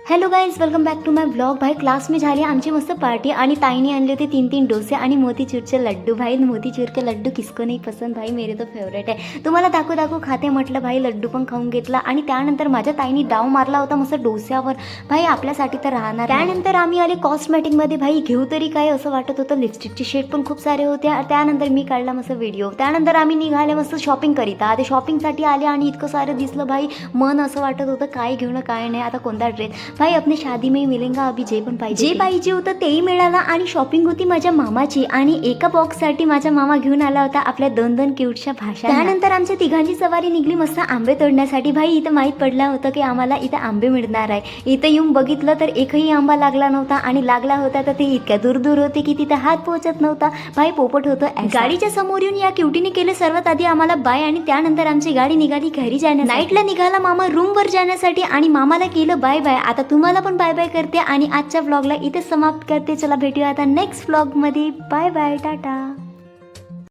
Hello guys, welcome back to my blog. भाई class में झाली आमची मस्त पार्टी आणि ताईने आणले होते 3 डोसे आणि मोतीचूरचे लड्डू. भाई मोतीचूर के लड्डू किसको नहीं पसंद, भाई मेरे तो फेवरेट आहे. तुम्हाला दाखवू खाते म्हटलं, भाई लड्डू पण खाऊन घेतला आणि त्यानंतर माझ्या ताईने डाव मारला होता मस्त डोस्यावर. भाई आपल्यासाठी तर राहणार. त्यानंतर आम्ही आले कॉस्मेटिकमध्ये. भाई घेऊ तरी काय असं वाटत होतं. लिपस्टिकचे शेड पण खूप सारे होते. त्यानंतर मी काढला मस्त व्हिडिओ. त्यानंतर आम्ही निघाले मस्त शॉपिंग करिता. ते शॉपिंगसाठी आले आणि इतकं सारं दिसलं. भाई मन असं वाटत होतं काय घेऊन काय नाही, आता कोणता ड्रेस. भाई अपनी शादी में मिलेगा अभी जे पण पाहिजे होतं तेही मिळालं. आणि शॉपिंग होती माझ्या मामाची आणि एका बॉक्ससाठी माझा मामा घेऊन आला होता आपल्या 2 क्यूटच्या भाषा. त्यानंतर आमच्या तिघांची सवारी निघली मस्त आंबे तोडण्यासाठी. भाई इथं माहीत पडलं होतं की आम्हाला इथं आंबे मिळणार आहे. इथं येऊन बघितलं तर एकही आंबा लागला नव्हता आणि लागला होता तर ते इतक्या दूर होते की तिथं हात पोहोचत नव्हता. भाई पोपट होतं. गाडीच्या समोर येऊन या क्यूटीने केलं सर्वात आधी आम्हाला बाय आणि त्यानंतर आमची गाडी निघाली घरी जाण्यासाठी. नाईटला निघाला मामा रूमवर जाण्यासाठी आणि मामाला केलं बाय बाय. आता तुम्हाला पण बाय बाय करते आणि आजच्या व्लॉगला इथे समाप्त करते. चला भेटूया आता नेक्स्ट व्लॉगमध्ये. Bye bye, Tata.